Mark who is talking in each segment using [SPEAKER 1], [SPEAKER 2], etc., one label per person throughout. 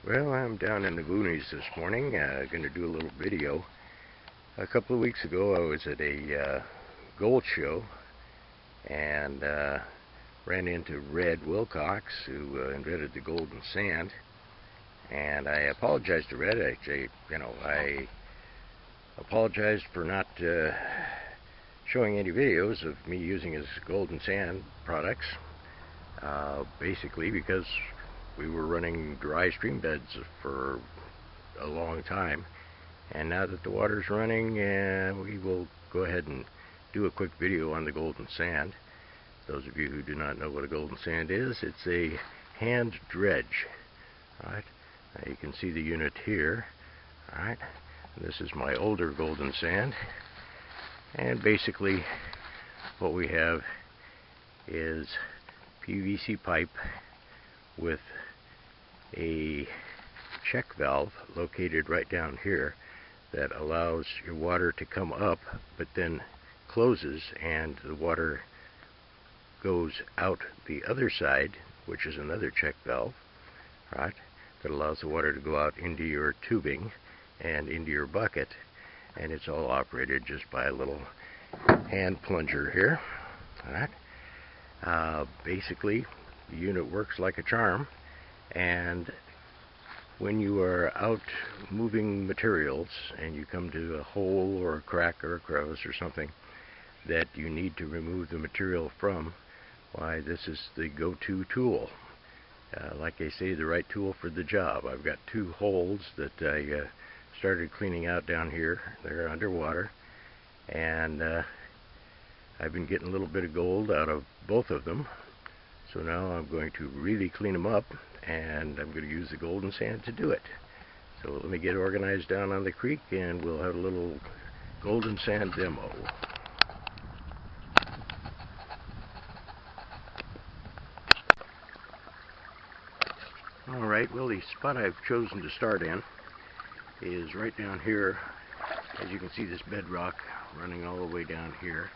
[SPEAKER 1] Well, I'm down in the boonies this morning, going to do a little video. A couple of weeks ago I was at a gold show and ran into Red Wilcox, who invented the golden sand, and I apologized to Red. I apologized for not showing any videos of me using his golden sand products, basically because we were running dry stream beds for a long time, and now that the water's running, we will go ahead and do a quick video on the golden sand. Those of you who do not know what a golden sand is, it's a hand dredge. Alright, now you can see the unit here. Alright, this is my older golden sand, and basically what we have is PVC pipe with a check valve located right down here that allows your water to come up, but then closes and the water goes out the other side, which is another check valve, right, that allows the water to go out into your tubing and into your bucket, and it's all operated just by a little hand plunger here. Alright, basically the unit works like a charm, and when you are out moving materials and you come to a hole or a crack or a crevice or something that you need to remove the material from, why, this is the go-to tool. Like I say, the right tool for the job. I've got two holes that I started cleaning out down here. They're underwater, and I've been getting a little bit of gold out of both of them. So now I'm going to really clean them up, and I'm going to use the golden sand to do it. So let me get organized down on the creek, and we'll have a little golden sand demo. Alright, well, the spot I've chosen to start in is right down here. As you can see, this bedrock running all the way down here.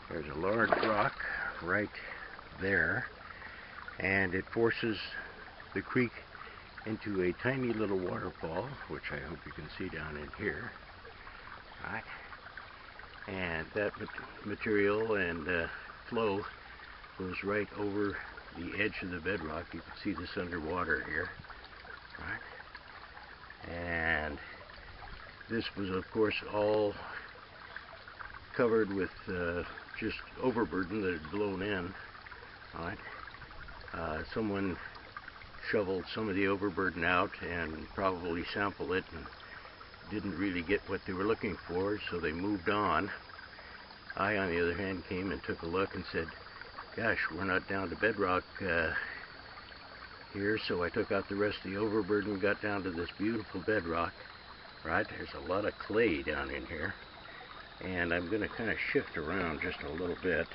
[SPEAKER 1] There's a large rock right there, and it forces the creek into a tiny little waterfall, which I hope you can see down in here. Right. And that material and flow goes right over the edge of the bedrock. You can see this underwater here. Right. And this was, of course, all covered with just overburden that had blown in. Alright. Someone shoveled some of the overburden out and probably sampled it and didn't really get what they were looking for, so they moved on. I, on the other hand, came and took a look and said, gosh, we're not down to bedrock here, so I took out the rest of the overburden, got down to this beautiful bedrock. Right, there's a lot of clay down in here, and I'm going to kind of shift around just a little bit,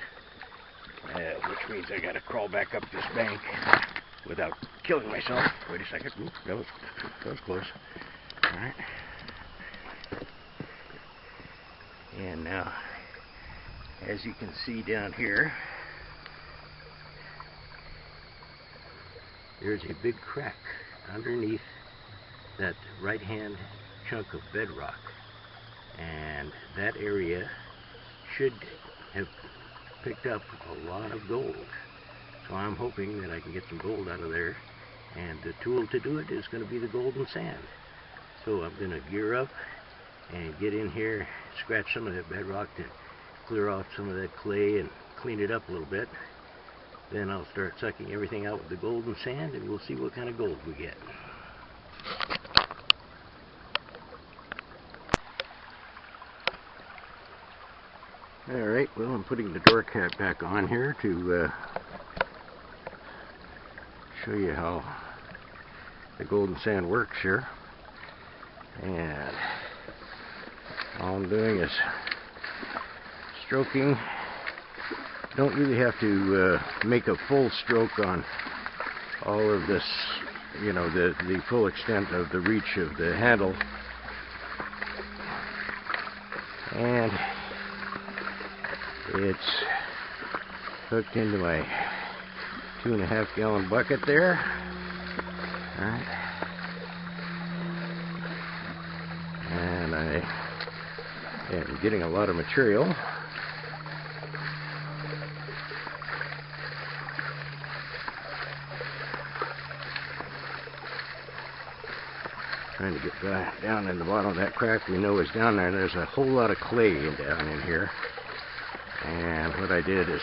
[SPEAKER 1] which means I got to crawl back up this bank without killing myself. Wait a second. Ooh, that was close. Alright. And now, as you can see down here, there's a big crack underneath that right-hand chunk of bedrock, and that area should have picked up a lot of gold. So I'm hoping that I can get some gold out of there, and the tool to do it is going to be the golden sand. So I'm going to gear up and get in here, scratch some of that bedrock to clear off some of that clay and clean it up a little bit. Then I'll start sucking everything out with the golden sand, and we'll see what kind of gold we get. Alright, well, I'm putting the door cap back on here to show you how the golden sand works here. And all I'm doing is stroking. Don't really have to make a full stroke on all of this, you know, the full extent of the reach of the handle. And it's hooked into my 2.5 gallon bucket there. Alright. I am getting a lot of material. Trying to get back down in the bottom of that crack we know is down there. There's a whole lot of clay down in here. And what I did is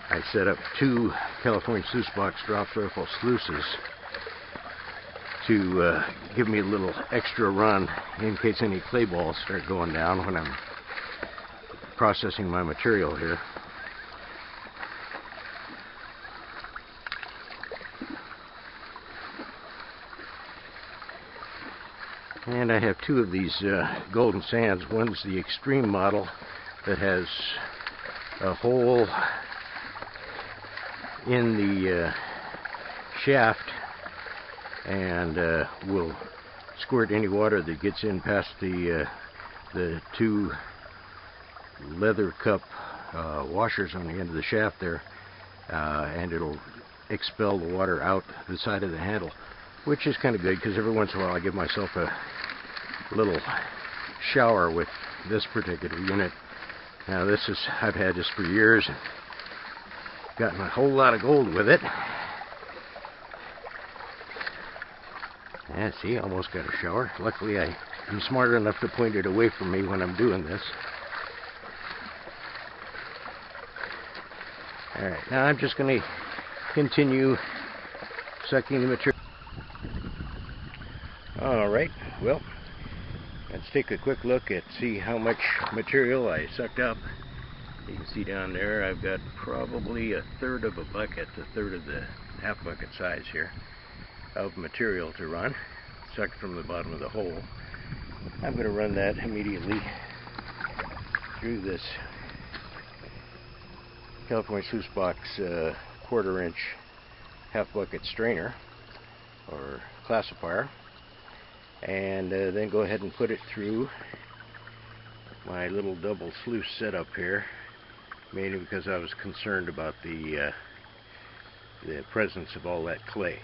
[SPEAKER 1] I set up 2 California sluice box drop rifle sluices to give me a little extra run in case any clay balls start going down when I'm processing my material here. And I have 2 of these golden sands. One's the extreme model that has a hole in the shaft and will squirt any water that gets in past the 2 leather cup washers on the end of the shaft there, and it'll expel the water out the side of the handle, which is kind of good because every once in a while I give myself a little shower with this particular unit. Now this is, I've had this for years and gotten a whole lot of gold with it. Yeah, see, almost got a shower. Luckily I'm smart enough to point it away from me when I'm doing this. Alright, now I'm just going to continue sucking the material. Alright, well, let's take a quick look at see how much material I sucked up. You can see down there I've got probably 1/3 of a bucket, 1/3 of the half bucket size here of material to run, sucked from the bottom of the hole. I'm going to run that immediately through this California sluice box 1/4 inch half bucket strainer or classifier, and then go ahead and put it through my little double sluice setup here, mainly because I was concerned about the presence of all that clay.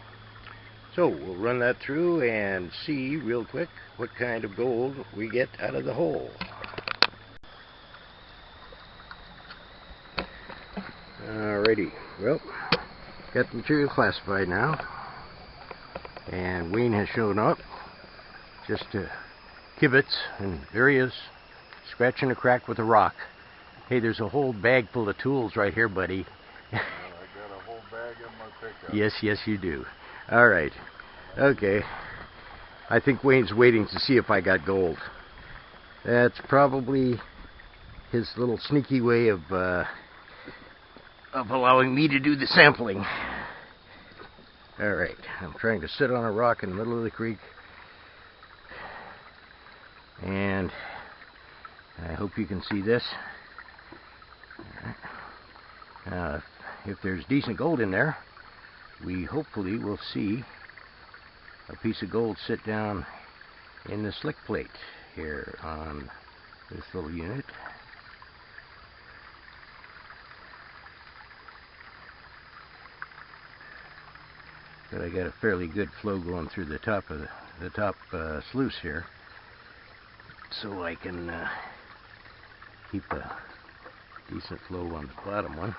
[SPEAKER 1] So we'll run that through and see real quick what kind of gold we get out of the hole. Alrighty, well, got the material classified now, and Wayne has shown up. Just kibitz and areas, scratching a crack with a rock. Hey, there's a whole bag full of tools right here, buddy.
[SPEAKER 2] I got a whole bag in my pickup.
[SPEAKER 1] Yes, you do. Alright, okay. I think Wayne's waiting to see if I got gold. That's probably his little sneaky way of allowing me to do the sampling. Alright, I'm trying to sit on a rock in the middle of the creek, and I hope you can see this. If there's decent gold in there, we hopefully will see a piece of gold sit down in the slick plate here on this little unit. But I got a fairly good flow going through the top of the top sluice here, so I can keep a decent flow on the bottom one.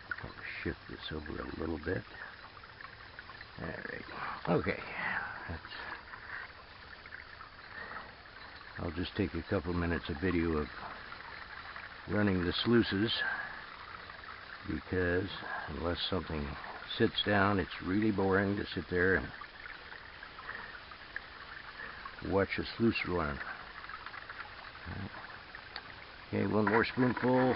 [SPEAKER 1] I'm going to shift this over a little bit. Alright, okay. I'll just take a couple minutes of video of running the sluices, because unless something sits down, it's really boring to sit there and watch a sluice run. Okay, one more spoonful,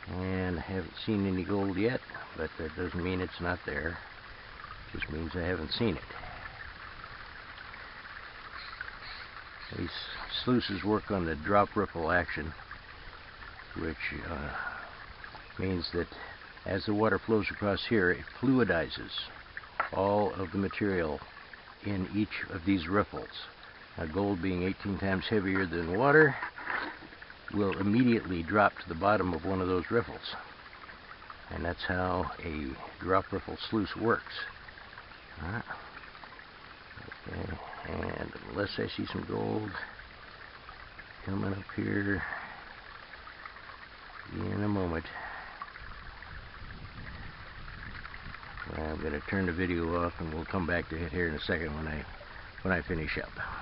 [SPEAKER 1] and I haven't seen any gold yet, but that doesn't mean it's not there. It just means I haven't seen it. These sluices work on the drop ripple action, which means that as the water flows across here, it fluidizes all of the material in each of these riffles. Now, gold being 18 times heavier than water will immediately drop to the bottom of one of those riffles, and that's how a drop riffle sluice works. Okay, and unless I see some gold coming up here in a moment, I'm going to turn the video off, and we'll come back to it here in a second when I finish up.